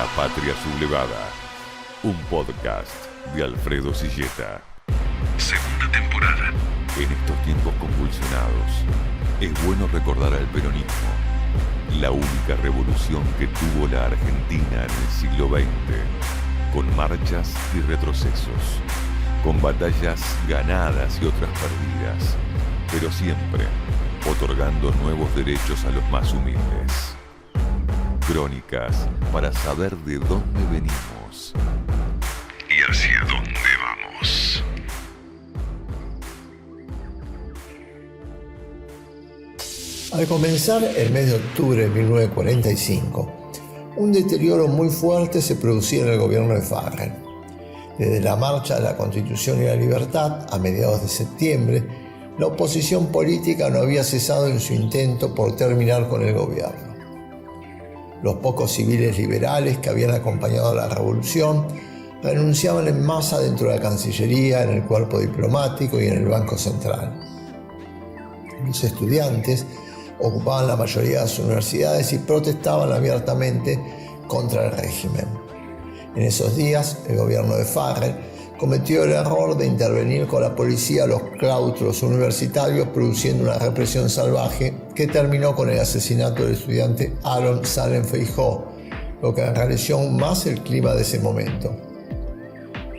La Patria Sublevada, un podcast de Alfredo Silleta. Segunda temporada. En estos tiempos convulsionados, es bueno recordar al peronismo, la única revolución que tuvo la Argentina en el siglo XX, con marchas y retrocesos, con batallas ganadas y otras perdidas, pero siempre otorgando nuevos derechos a los más humildes. Crónicas para saber de dónde venimos y hacia dónde vamos. Al comenzar el mes de octubre de 1945, un deterioro muy fuerte se producía en el gobierno de Fages. Desde la Marcha de la Constitución y la Libertad, a mediados de septiembre, la oposición política no había cesado en su intento por terminar con el gobierno. Los pocos civiles liberales que habían acompañado a la revolución renunciaban en masa dentro de la Cancillería, en el cuerpo diplomático y en el Banco Central. Los estudiantes ocupaban la mayoría de las universidades y protestaban abiertamente contra el régimen. En esos días, el gobierno de Fages cometió el error de intervenir con la policía a los claustros universitarios, produciendo una represión salvaje que terminó con el asesinato del estudiante Aaron Salem Feijó, lo que enrareció aún más el clima de ese momento.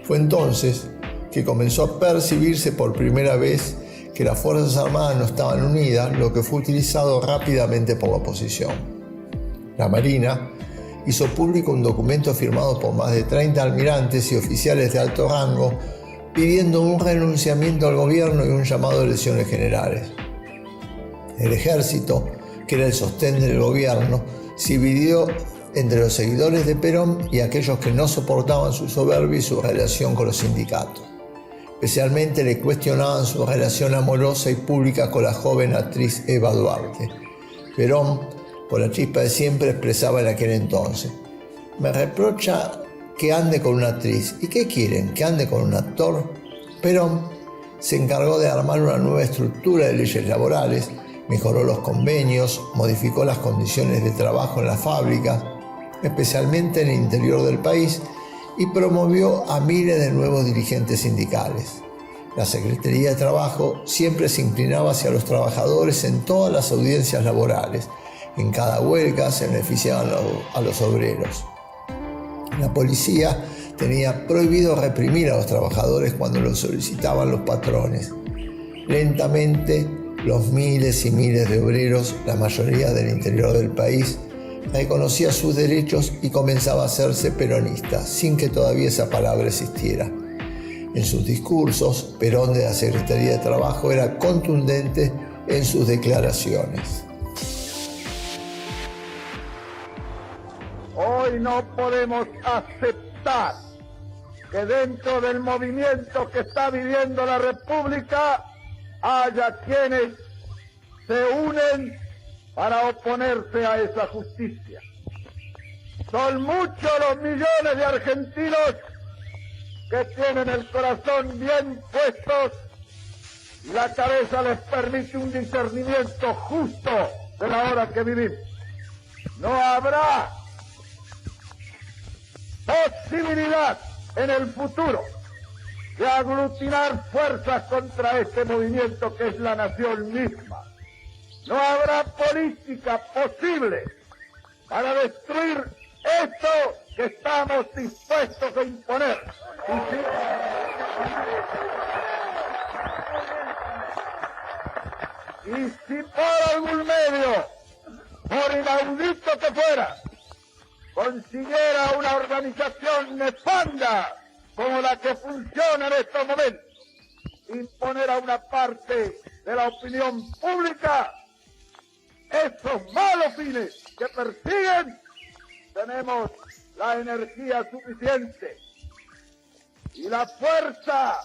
Fue entonces que comenzó a percibirse por primera vez que las Fuerzas Armadas no estaban unidas, lo que fue utilizado rápidamente por la oposición. La Marina hizo público un documento firmado por más de 30 almirantes y oficiales de alto rango pidiendo un renunciamiento al gobierno y un llamado a elecciones generales. El ejército, que era el sostén del gobierno, se dividió entre los seguidores de Perón y aquellos que no soportaban su soberbia y su relación con los sindicatos. Especialmente le cuestionaban su relación amorosa y pública con la joven actriz Eva Duarte. Perón, con la chispa de siempre, expresaba en aquel entonces: me reprocha que ande con una actriz. ¿Y qué quieren? ¿Que ande con un actor? Perón se encargó de armar una nueva estructura de leyes laborales, mejoró los convenios, modificó las condiciones de trabajo en las fábricas, especialmente en el interior del país, y promovió a miles de nuevos dirigentes sindicales. La Secretaría de Trabajo siempre se inclinaba hacia los trabajadores en todas las audiencias laborales. En cada huelga se beneficiaban a los obreros. La policía tenía prohibido reprimir a los trabajadores cuando lo solicitaban los patrones. Lentamente, los miles y miles de obreros, la mayoría del interior del país, reconocía sus derechos y comenzaba a hacerse peronista, sin que todavía esa palabra existiera. En sus discursos, Perón de la Secretaría de Trabajo era contundente en sus declaraciones. Hoy no podemos aceptar que dentro del movimiento que está viviendo la República haya quienes se unen para oponerse a esa justicia. Son muchos los millones de argentinos que tienen el corazón bien puestos y la cabeza les permite un discernimiento justo de la hora que vivimos. No habrá posibilidad en el futuro de aglutinar fuerzas contra este movimiento que es la nación misma. No habrá política posible para destruir esto que estamos dispuestos a imponer. Y si por algún medio, por inaudito que fuera, consiguiera una organización nefanda como la que funciona en estos momentos, imponer a una parte de la opinión pública esos malos fines que persiguen, tenemos la energía suficiente y la fuerza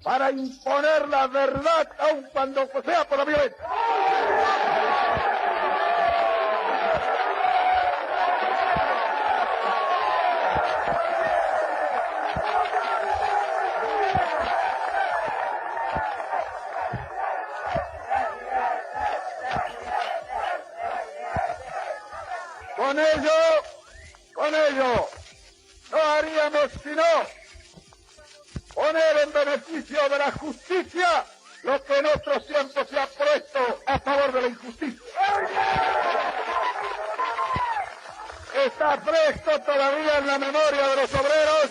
para imponer la verdad, aun cuando sea por la violencia. Con ello no haríamos sino poner en beneficio de la justicia lo que en otros tiempos se ha puesto a favor de la injusticia. Está fresco todavía en la memoria de los obreros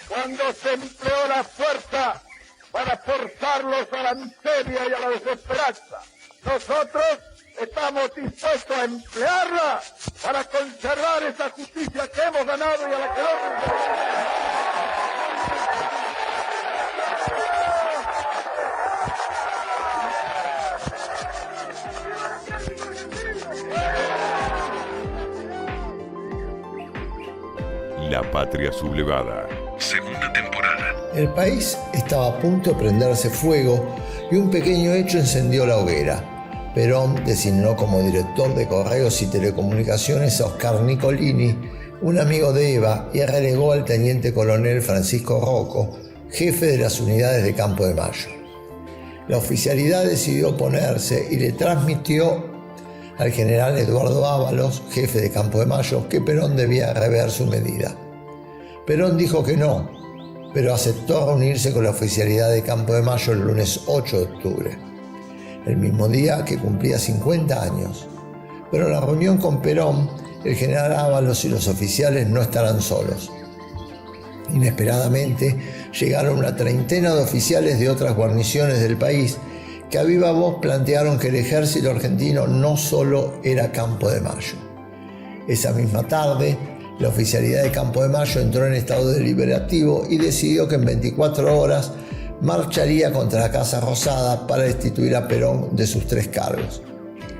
cuando se empleó la fuerza para forzarlos a la miseria y a la desesperanza. Nosotros estamos dispuestos a emplearla para conservar esa justicia que hemos ganado y a la que no La patria sublevada. Segunda temporada. El país estaba a punto de prenderse fuego y un pequeño hecho encendió la hoguera. Perón designó como director de Correos y Telecomunicaciones a Oscar Nicolini, un amigo de Eva, y relegó al teniente coronel Francisco Rocco, jefe de las unidades de Campo de Mayo. La oficialidad decidió oponerse y le transmitió al general Eduardo Ábalos, jefe de Campo de Mayo, que Perón debía rever su medida. Perón dijo que no, pero aceptó reunirse con la oficialidad de Campo de Mayo el lunes 8 de octubre, el mismo día que cumplía 50 años. Pero en la reunión con Perón, el general Ábalos y los oficiales no estarán solos. Inesperadamente llegaron una treintena de oficiales de otras guarniciones del país que a viva voz plantearon que el ejército argentino no solo era Campo de Mayo. Esa misma tarde, la oficialidad de Campo de Mayo entró en estado deliberativo y decidió que en 24 horas marcharía contra la Casa Rosada para destituir a Perón de sus 3 cargos.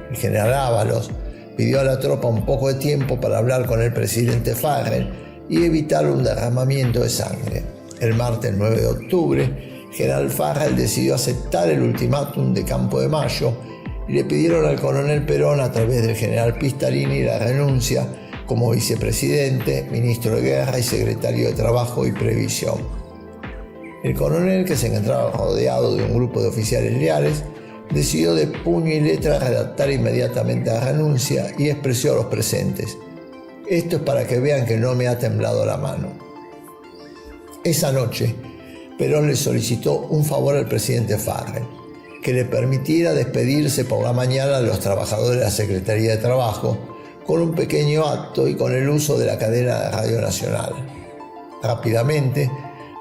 El general Ábalos pidió a la tropa un poco de tiempo para hablar con el presidente Farrell y evitar un derramamiento de sangre. El martes 9 de octubre, general Farrell decidió aceptar el ultimátum de Campo de Mayo y le pidieron al coronel Perón, a través del general Pistalini, la renuncia como vicepresidente, ministro de Guerra y secretario de Trabajo y Previsión. El coronel, que se encontraba rodeado de un grupo de oficiales leales, decidió de puño y letra redactar inmediatamente la renuncia y expresó a los presentes: esto es para que vean que no me ha temblado la mano. Esa noche, Perón le solicitó un favor al presidente Farrell, que le permitiera despedirse por la mañana de los trabajadores de la Secretaría de Trabajo con un pequeño acto y con el uso de la cadena de Radio Nacional. Rápidamente,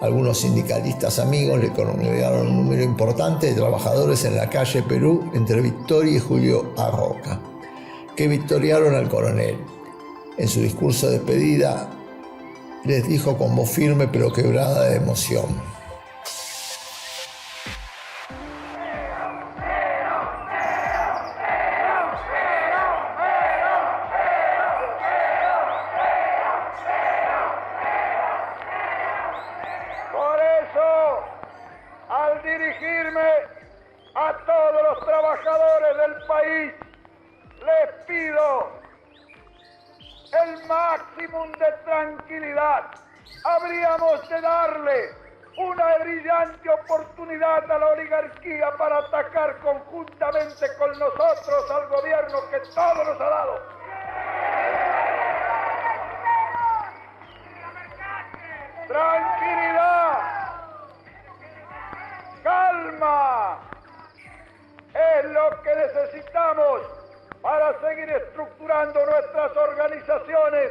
algunos sindicalistas amigos le congregaron un número importante de trabajadores en la calle Perú entre Victoria y Julio Arroca, que victoriaron al coronel. En su discurso de despedida, les dijo con voz firme pero quebrada de emoción: al dirigirme a todos los trabajadores del país, les pido el máximo de tranquilidad. Habríamos de darle una brillante oportunidad a la oligarquía para atacar conjuntamente con nosotros al gobierno que todo nos ha dado. Tranquilidad, calma, es lo que necesitamos para seguir estructurando nuestras organizaciones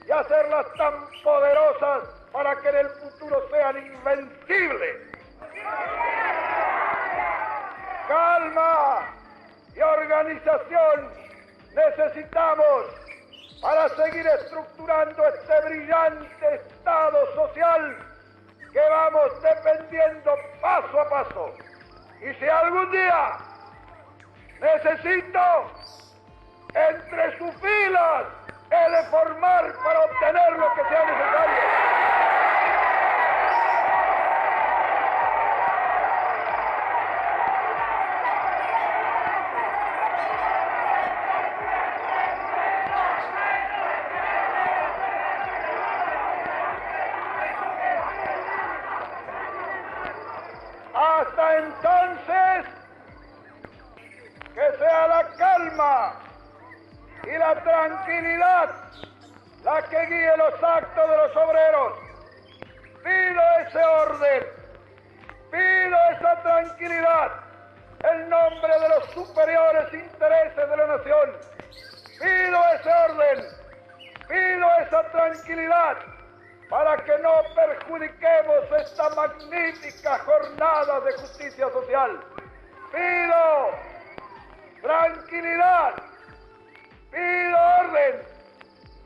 y hacerlas tan poderosas para que en el futuro sean invencibles. Calma y organización necesitamos para seguir estructurando este brillante Estado social que vamos defendiendo paso a paso. Y si algún día necesito entre sus filas he de formar para obtener lo que sea necesario. Hasta entonces, que sea la calma y la tranquilidad la que guíe los actos de los obreros. Pido ese orden, pido esa tranquilidad en nombre de los superiores intereses de la nación. Pido ese orden, pido esa tranquilidad para que no perjudiquemos esta magnífica jornada de justicia social. Pido tranquilidad, pido orden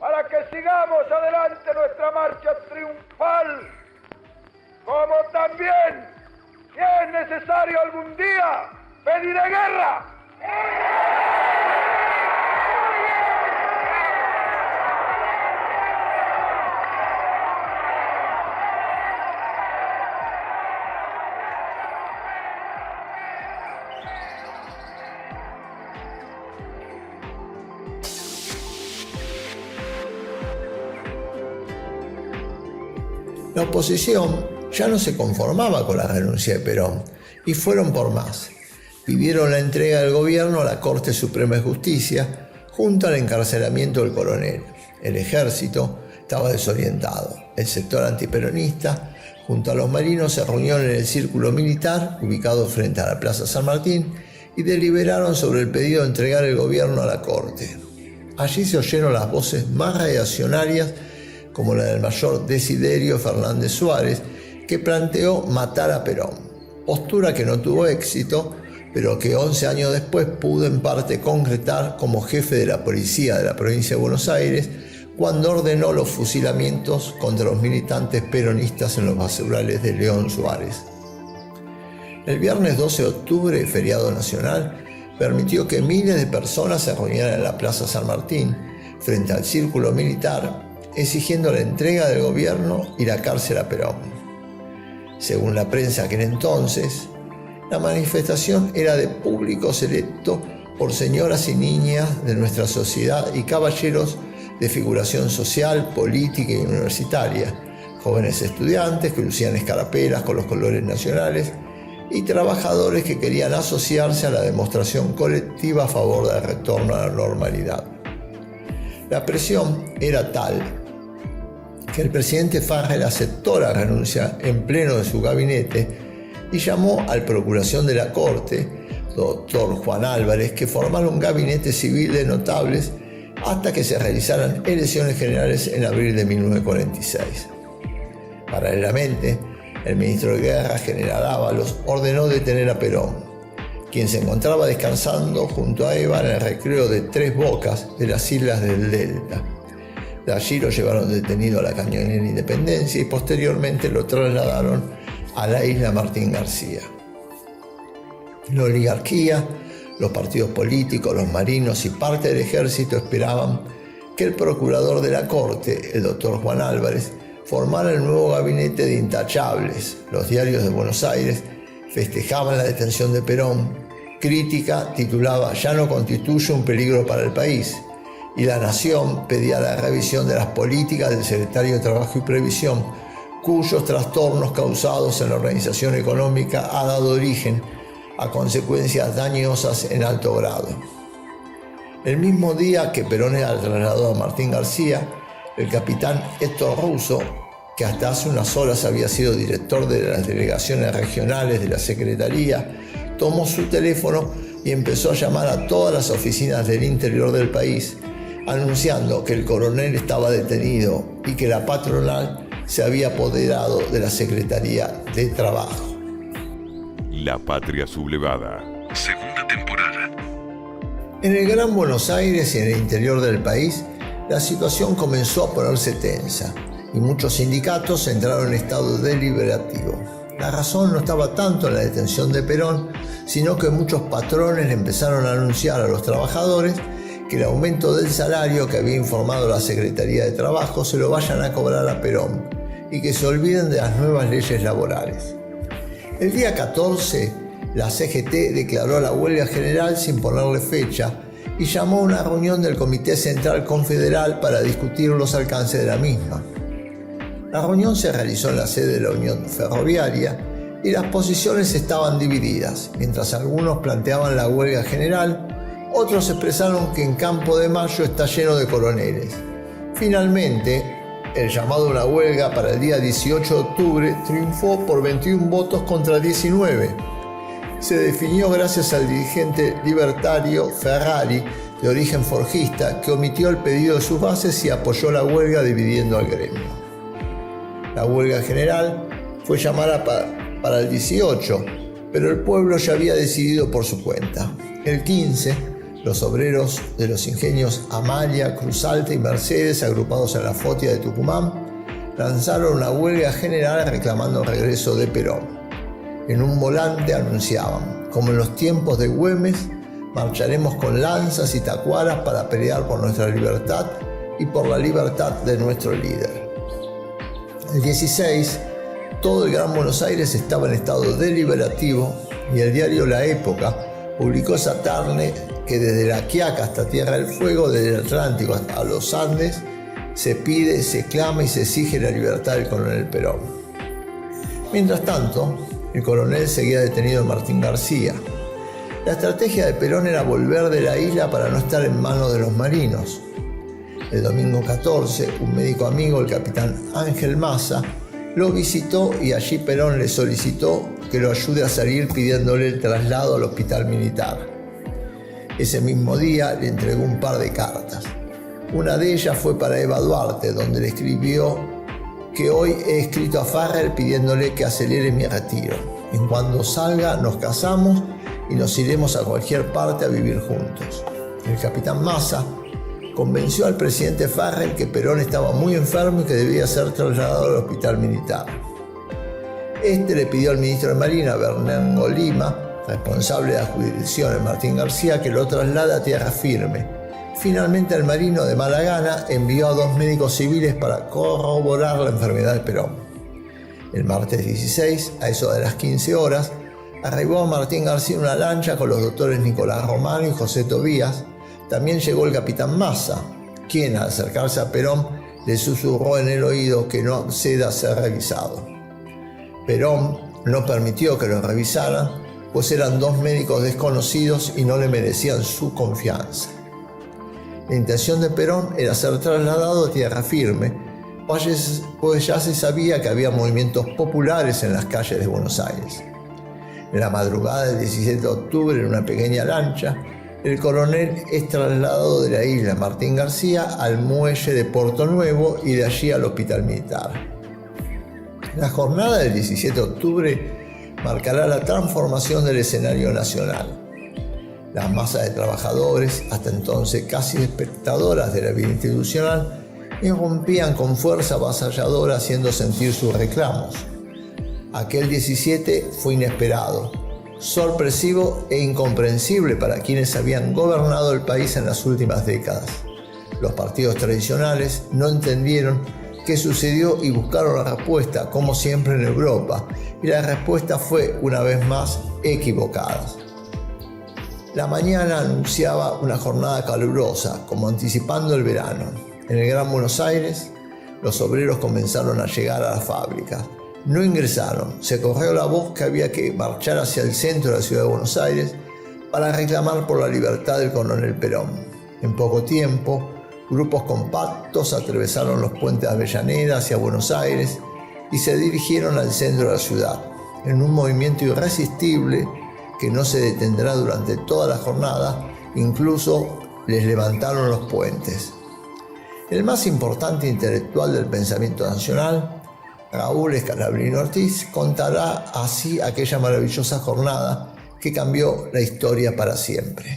para que sigamos adelante nuestra marcha triunfal, como también, si es necesario algún día, pediré guerra. La oposición ya no se conformaba con la renuncia de Perón y fueron por más. Pidieron la entrega del gobierno a la Corte Suprema de Justicia junto al encarcelamiento del coronel. El ejército estaba desorientado. El sector antiperonista junto a los marinos se reunieron en el círculo militar ubicado frente a la Plaza San Martín y deliberaron sobre el pedido de entregar el gobierno a la Corte. Allí se oyeron las voces más reaccionarias, como la del mayor Desiderio Fernández Suárez, que planteó matar a Perón, postura que no tuvo éxito, pero que 11 años después pudo en parte concretar como jefe de la policía de la provincia de Buenos Aires, cuando ordenó los fusilamientos contra los militantes peronistas en los basurales de León Suárez. El viernes 12 de octubre, feriado nacional, permitió que miles de personas se reunieran en la Plaza San Martín, frente al círculo militar, exigiendo la entrega del gobierno y la cárcel a Perón. Según la prensa aquel entonces, la manifestación era de público selecto por señoras y niñas de nuestra sociedad y caballeros de figuración social, política y universitaria, jóvenes estudiantes que lucían escarapelas con los colores nacionales y trabajadores que querían asociarse a la demostración colectiva a favor del retorno a la normalidad. La presión era tal que el presidente Farrell aceptó la renuncia en pleno de su gabinete y llamó al Procuración de la Corte, doctor Juan Álvarez, que formara un gabinete civil de notables hasta que se realizaran elecciones generales en abril de 1946. Paralelamente, el ministro de Guerra, general Ábalos, ordenó detener a Perón, quien se encontraba descansando junto a Eva en el recreo de Tres Bocas de las Islas del Delta. De allí lo llevaron detenido a la Cañonera Independencia y posteriormente lo trasladaron a la isla Martín García. La oligarquía, los partidos políticos, los marinos y parte del ejército esperaban que el procurador de la Corte, el doctor Juan Álvarez, formara el nuevo gabinete de intachables. Los diarios de Buenos Aires festejaban la detención de Perón. Crítica titulaba «Ya no constituye un peligro para el país», y La Nación pedía la revisión de las políticas del secretario de Trabajo y Previsión, cuyos trastornos causados en la organización económica ha dado origen a consecuencias dañosas en alto grado. El mismo día que Perón era trasladado a Martín García, el capitán Héctor Russo, que hasta hace unas horas había sido director de las delegaciones regionales de la Secretaría, tomó su teléfono y empezó a llamar a todas las oficinas del interior del país, anunciando que el coronel estaba detenido y que la patronal se había apoderado de la Secretaría de Trabajo. La Patria Sublevada, segunda temporada. En el Gran Buenos Aires y en el interior del país, la situación comenzó a ponerse tensa y muchos sindicatos entraron en estado deliberativo. La razón no estaba tanto en la detención de Perón, sino que muchos patrones empezaron a anunciar a los trabajadores que el aumento del salario que había informado la Secretaría de Trabajo se lo vayan a cobrar a Perón y que se olviden de las nuevas leyes laborales. El día 14, la CGT declaró la huelga general sin ponerle fecha y llamó a una reunión del Comité Central Confederal para discutir los alcances de la misma. La reunión se realizó en la sede de la Unión Ferroviaria y las posiciones estaban divididas. Mientras algunos planteaban la huelga general, otros expresaron que en Campo de Mayo está lleno de coroneles. Finalmente, el llamado a una huelga para el día 18 de octubre triunfó por 21 votos contra 19. Se definió gracias al dirigente libertario Ferrari, de origen forjista, que omitió el pedido de sus bases y apoyó la huelga dividiendo al gremio. La huelga general fue llamada para el 18, pero el pueblo ya había decidido por su cuenta. El 15, los obreros de los ingenios Amalia, Cruz Alta y Mercedes, agrupados en la Fotia de Tucumán, lanzaron una huelga general reclamando el regreso de Perón. En un volante anunciaban: como en los tiempos de Güemes, marcharemos con lanzas y tacuaras para pelear por nuestra libertad y por la libertad de nuestro líder. El 16, todo el Gran Buenos Aires estaba en estado deliberativo y el diario La Época publicó esa tarde que desde La Quiaca hasta Tierra del Fuego, desde el Atlántico hasta los Andes, se pide, se clama y se exige la libertad del coronel Perón. Mientras tanto, el coronel seguía detenido en Martín García. La estrategia de Perón era volver de la isla para no estar en manos de los marinos. El domingo 14, un médico amigo, el capitán Ángel Massa, lo visitó y allí Perón le solicitó que lo ayude a salir pidiéndole el traslado al hospital militar. Ese mismo día le entregó un par de cartas. Una de ellas fue para Eva Duarte, donde le escribió que hoy he escrito a Farrell pidiéndole que acelere mi retiro. En cuanto salga nos casamos y nos iremos a cualquier parte a vivir juntos. El capitán Massa convenció al presidente Farrell que Perón estaba muy enfermo y que debía ser trasladado al hospital militar. Este le pidió al ministro de Marina, Bernardo Lima, responsable de la jurisdicción en Martín García, que lo traslade a tierra firme. Finalmente el marino, de mala gana, envió a 2 médicos civiles para corroborar la enfermedad de Perón. El martes 16, a eso de las 15 horas, arribó a Martín García una lancha con los doctores Nicolás Romano y José Tobías. También llegó el capitán Massa, quien al acercarse a Perón le susurró en el oído que no acceda a ser revisado. Perón no permitió que lo revisaran, pues eran 2 médicos desconocidos y no le merecían su confianza. La intención de Perón era ser trasladado a tierra firme, pues ya se sabía que había movimientos populares en las calles de Buenos Aires. En la madrugada del 17 de octubre, en una pequeña lancha, el coronel es trasladado de la isla Martín García al muelle de Puerto Nuevo y de allí al hospital militar. La jornada del 17 de octubre marcará la transformación del escenario nacional. Las masas de trabajadores, hasta entonces casi espectadoras de la vida institucional, irrumpían con fuerza avasalladora haciendo sentir sus reclamos. Aquel 17 fue inesperado, sorpresivo e incomprensible para quienes habían gobernado el país en las últimas décadas. Los partidos tradicionales no entendieron qué sucedió y buscaron la respuesta, como siempre en Europa, y la respuesta fue, una vez más, equivocada. La mañana anunciaba una jornada calurosa, como anticipando el verano. En el Gran Buenos Aires, los obreros comenzaron a llegar a las fábricas. No ingresaron. Se corrió la voz que había que marchar hacia el centro de la ciudad de Buenos Aires para reclamar por la libertad del coronel Perón. En poco tiempo, grupos compactos atravesaron los puentes de Avellaneda hacia Buenos Aires y se dirigieron al centro de la ciudad, en un movimiento irresistible que no se detendrá durante toda la jornada. Incluso les levantaron los puentes. El más importante intelectual del pensamiento nacional, Raúl Escalabrino Ortiz, contará así aquella maravillosa jornada que cambió la historia para siempre.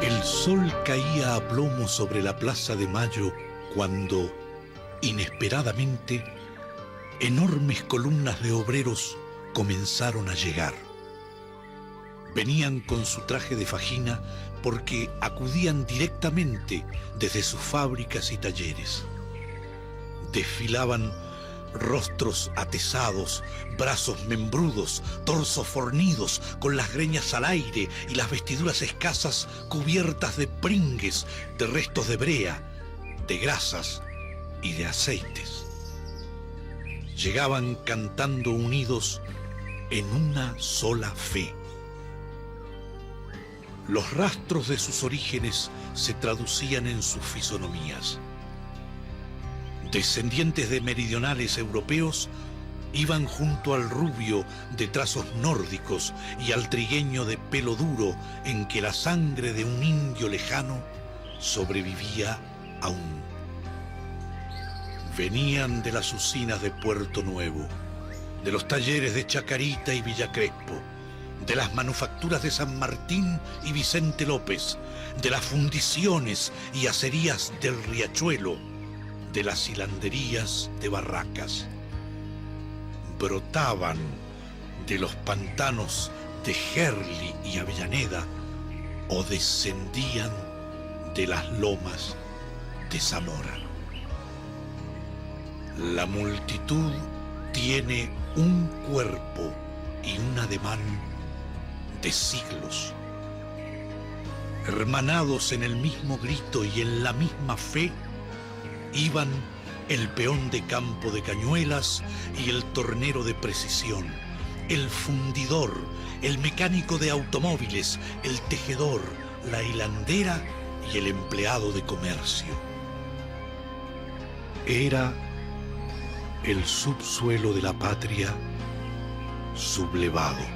El sol caía a plomo sobre la Plaza de Mayo cuando, inesperadamente, enormes columnas de obreros comenzaron a llegar. Venían con su traje de fajina porque acudían directamente desde sus fábricas y talleres. Desfilaban rostros atesados, brazos membrudos, torsos fornidos, con las greñas al aire y las vestiduras escasas cubiertas de pringues, de restos de brea, de grasas y de aceites. Llegaban cantando unidos en una sola fe. Los rastros de sus orígenes se traducían en sus fisonomías. Descendientes de meridionales europeos iban junto al rubio de trazos nórdicos y al trigueño de pelo duro en que la sangre de un indio lejano sobrevivía aún. Venían de las usinas de Puerto Nuevo, de los talleres de Chacarita y Villa Crespo, de las manufacturas de San Martín y Vicente López, de las fundiciones y acerías del Riachuelo, de las hilanderías de Barracas. Brotaban de los pantanos de Gerli y Avellaneda o descendían de las lomas de Zamora. La multitud tiene un cuerpo y un ademán de siglos. Hermanados en el mismo grito y en la misma fe, iban el peón de campo de cañuelas y el tornero de precisión, el fundidor, el mecánico de automóviles, el tejedor, la hilandera y el empleado de comercio. Era el subsuelo de la patria sublevado.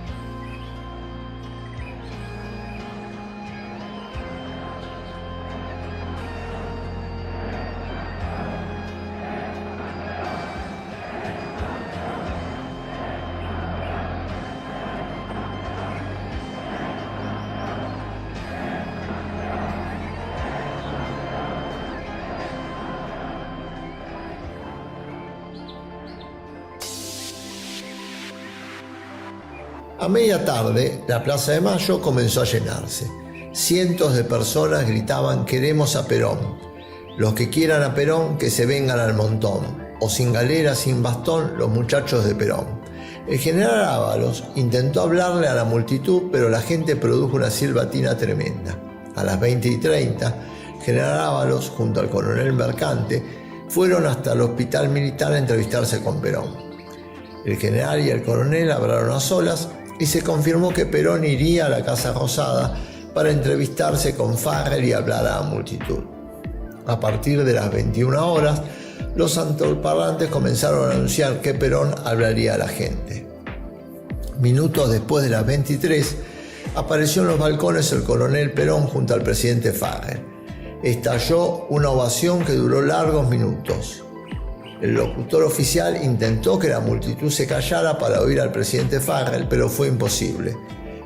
A media tarde, la Plaza de Mayo comenzó a llenarse. Cientos de personas gritaban «Queremos a Perón». Los que quieran a Perón, que se vengan al montón. O sin galera, sin bastón, los muchachos de Perón. El general Ábalos intentó hablarle a la multitud, pero la gente produjo una silbatina tremenda. A las 20:30, el general Ábalos, junto al coronel Mercante, fueron hasta el hospital militar a entrevistarse con Perón. El general y el coronel hablaron a solas y se confirmó que Perón iría a la Casa Rosada para entrevistarse con Farrell y hablar a la multitud. A partir de las 21 horas, los altoparlantes comenzaron a anunciar que Perón hablaría a la gente. Minutos después de las 23, apareció en los balcones el coronel Perón junto al presidente Farrell. Estalló una ovación que duró largos minutos. El locutor oficial intentó que la multitud se callara para oír al presidente Farrell, pero fue imposible.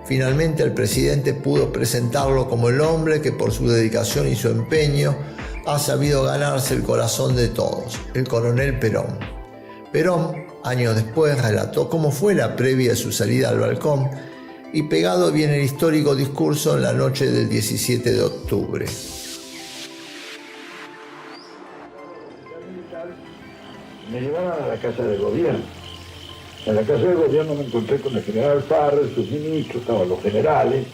Finalmente el presidente pudo presentarlo como el hombre que por su dedicación y su empeño ha sabido ganarse el corazón de todos, el coronel Perón. Perón, años después, relató cómo fue la previa de su salida al balcón y pegado viene el histórico discurso en la noche del 17 de octubre. Me llevaron a la casa del gobierno. En la casa del gobierno me encontré con el general Farrell, sus ministros, estaban los generales.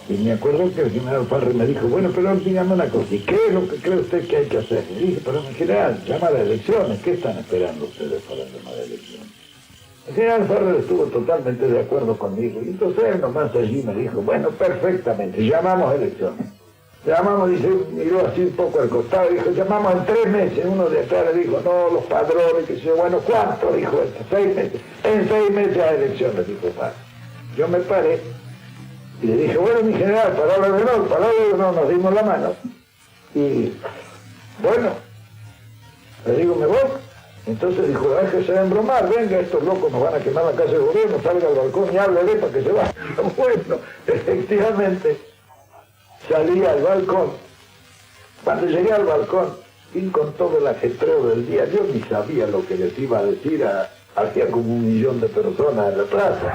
Y me acuerdo que el general Farrell me dijo, bueno, pero dígame una cosa, ¿y qué es lo que cree usted que hay que hacer? Y dije, pero mi general, llama a las elecciones, ¿qué están esperando ustedes para llamar a elecciones? El general Farrell estuvo totalmente de acuerdo conmigo, y entonces él nomás allí me dijo, bueno, perfectamente, llamamos a elecciones. Llamamos, dice, miró así un poco al costado y dijo, llamamos en 3 meses. Uno de atrás le dijo, no, los padrones, que sé, bueno, ¿cuánto? Dijo este, 6 meses. En 6 meses a elecciones, dijo Paz. Yo me paré y le dije, bueno, mi general, palabra de honor, nos dimos la mano. Y, bueno, le digo, me voy. Entonces dijo, déjese de embromar, venga, estos locos nos van a quemar la casa del gobierno, salga al balcón y háblele para que se vaya. Bueno, efectivamente, salí al balcón. Cuando llegué al balcón, y con todo el ajetreo del día, yo ni sabía lo que les iba a decir hacía como 1 millón de personas en la plaza.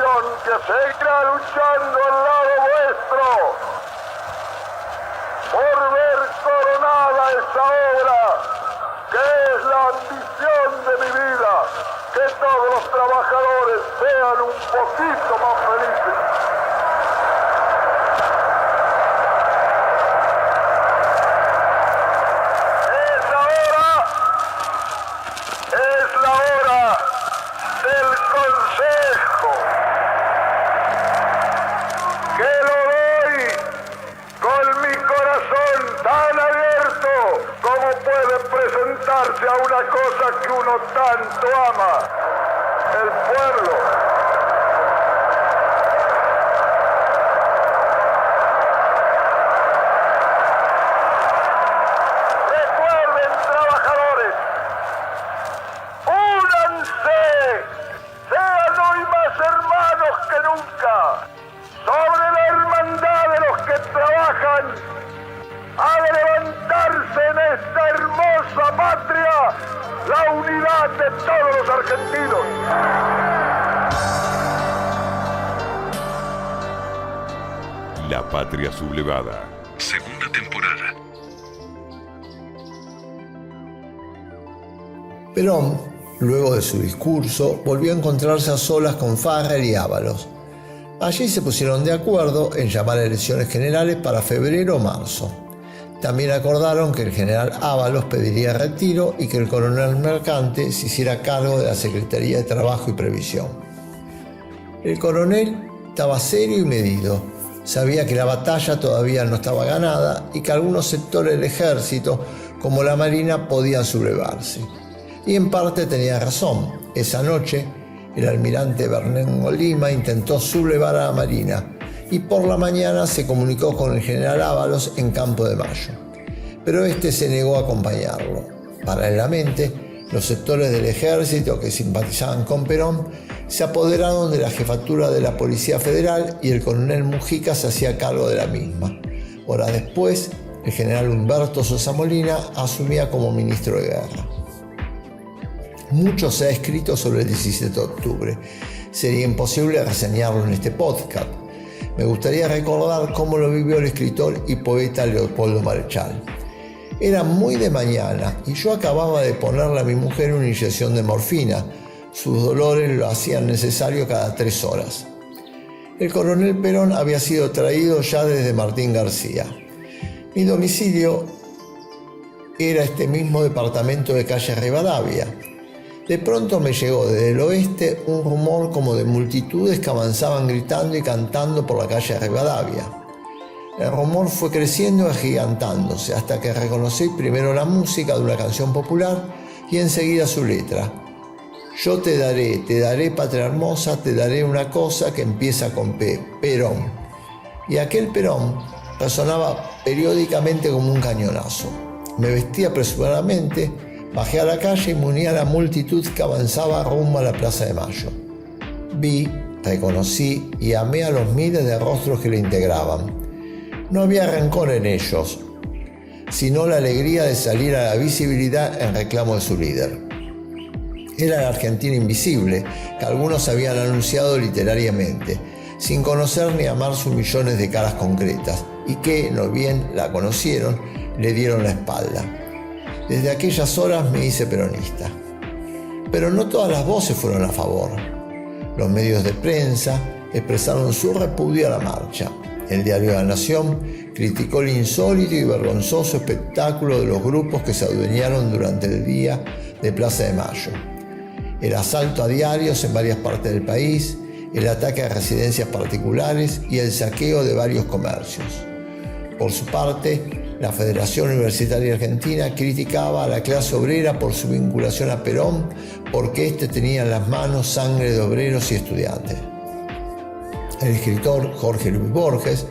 generación que seguirá luchando al lado vuestro por ver coronada esa obra que es la ambición de mi vida, que todos los trabajadores sean un poquito más felices. Es la hora del consejo, que lo doy con mi corazón tan abierto como puede presentarse a una cosa que uno tanto ama, el pueblo. Recuerden, trabajadores, únanse, sean hoy más hermanos que nunca. Sobre la hermandad de los que trabajan, ha de levantarse en esta hermosa patria la unidad de todos los argentinos. La Patria Sublevada. Segunda temporada. Perón, luego de su discurso, volvió a encontrarse a solas con Farrell y Ábalos. Allí se pusieron de acuerdo en llamar a elecciones generales para febrero o marzo. También acordaron que el general Ábalos pediría retiro y que el coronel Mercante se hiciera cargo de la Secretaría de Trabajo y Previsión. El coronel estaba serio y medido. Sabía que la batalla todavía no estaba ganada y que algunos sectores del ejército, como la Marina, podían sublevarse. Y en parte tenía razón. Esa noche, el almirante Bernardo Lima intentó sublevar a la Marina y por la mañana se comunicó con el general Ábalos en Campo de Mayo. Pero este se negó a acompañarlo. Paralelamente, los sectores del ejército que simpatizaban con Perón se apoderaron de la jefatura de la Policía Federal y el coronel Mujica se hacía cargo de la misma. Horas después, el general Humberto Sosa Molina asumía como ministro de Guerra. Mucho se ha escrito sobre el 17 de octubre. Sería imposible reseñarlo en este podcast. Me gustaría recordar cómo lo vivió el escritor y poeta Leopoldo Marechal. Era muy de mañana y yo acababa de ponerle a mi mujer una inyección de morfina. Sus dolores lo hacían necesario cada 3 horas. El coronel Perón había sido traído ya desde Martín García. Mi domicilio era este mismo departamento de calle Rivadavia. De pronto me llegó desde el oeste un rumor como de multitudes que avanzaban gritando y cantando por la calle Rivadavia. El rumor fue creciendo y agigantándose hasta que reconocí primero la música de una canción popular y enseguida su letra. Yo te daré, patria hermosa, te daré una cosa que empieza con P, Perón. Y aquel Perón resonaba periódicamente como un cañonazo. Me vestí apresuradamente, bajé a la calle y me uní a la multitud que avanzaba rumbo a la Plaza de Mayo. Vi, reconocí y amé a los miles de rostros que la integraban. No había rencor en ellos, sino la alegría de salir a la visibilidad en reclamo de su líder. Era la Argentina invisible, que algunos habían anunciado literariamente, sin conocer ni amar sus millones de caras concretas, y que, no bien la conocieron, le dieron la espalda. Desde aquellas horas me hice peronista. Pero no todas las voces fueron a favor. Los medios de prensa expresaron su repudio a la marcha. El diario La Nación criticó el insólito y vergonzoso espectáculo de los grupos que se adueñaron durante el día de Plaza de Mayo. El asalto a diarios en varias partes del país, el ataque a residencias particulares y el saqueo de varios comercios. Por su parte, la Federación Universitaria Argentina criticaba a la clase obrera por su vinculación a Perón, porque éste tenía en las manos sangre de obreros y estudiantes. El escritor Jorge Luis Borges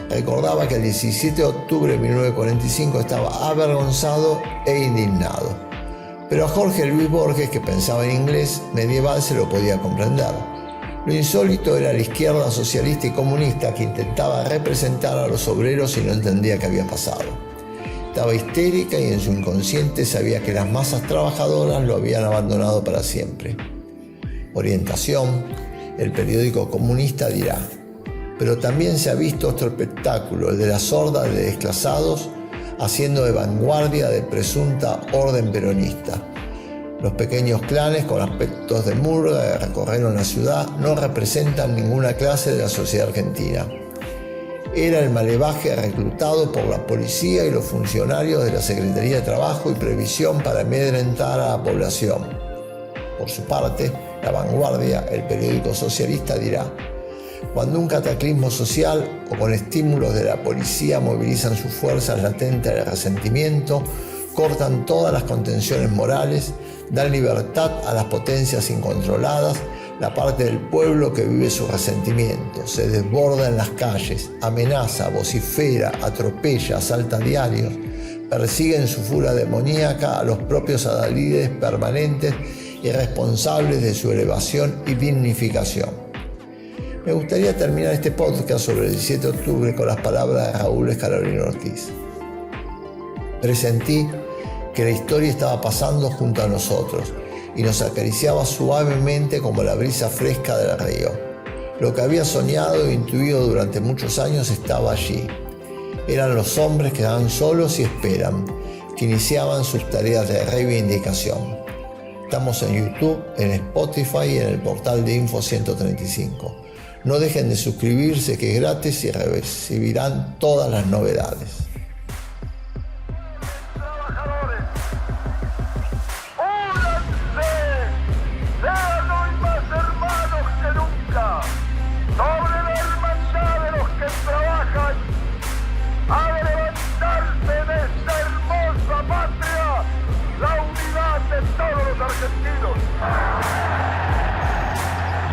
recordaba que el 17 de octubre de 1945 estaba avergonzado e indignado. Pero a Jorge Luis Borges, que pensaba en inglés medieval, se lo podía comprender. Lo insólito era la izquierda socialista y comunista que intentaba representar a los obreros y no entendía qué había pasado. Estaba histérica y en su inconsciente sabía que las masas trabajadoras lo habían abandonado para siempre. Orientación, el periódico comunista, dirá: pero también se ha visto otro espectáculo, el de las hordas de desclasados haciendo de vanguardia de presunta orden peronista. Los pequeños clanes con aspectos de murga que recorrieron la ciudad no representan ninguna clase de la sociedad argentina. Era el malevaje reclutado por la policía y los funcionarios de la Secretaría de Trabajo y Previsión para amedrentar a la población. Por su parte, La Vanguardia, el periódico socialista, dirá: cuando un cataclismo social o con estímulos de la policía movilizan sus fuerzas latentes de resentimiento, cortan todas las contenciones morales, dan libertad a las potencias incontroladas, la parte del pueblo que vive su resentimiento se desborda en las calles, amenaza, vocifera, atropella, asalta diarios, persigue en su furia demoníaca a los propios adalides permanentes y responsables de su elevación y dignificación. Me gustaría terminar este podcast sobre el 17 de octubre con las palabras de Raúl Escalabrini Ortiz. Presentí que la historia estaba pasando junto a nosotros y nos acariciaba suavemente como la brisa fresca del río. Lo que había soñado e intuido durante muchos años estaba allí. Eran los hombres que estaban solos y esperan, que iniciaban sus tareas de reivindicación. Estamos en YouTube, en Spotify y en el portal de Info 135. No dejen de suscribirse, que es gratis, y recibirán todas las novedades.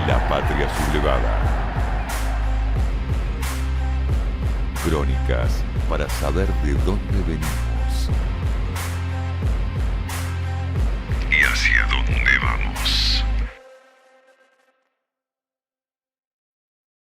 La patria sublevada. Crónicas para saber de dónde venimos.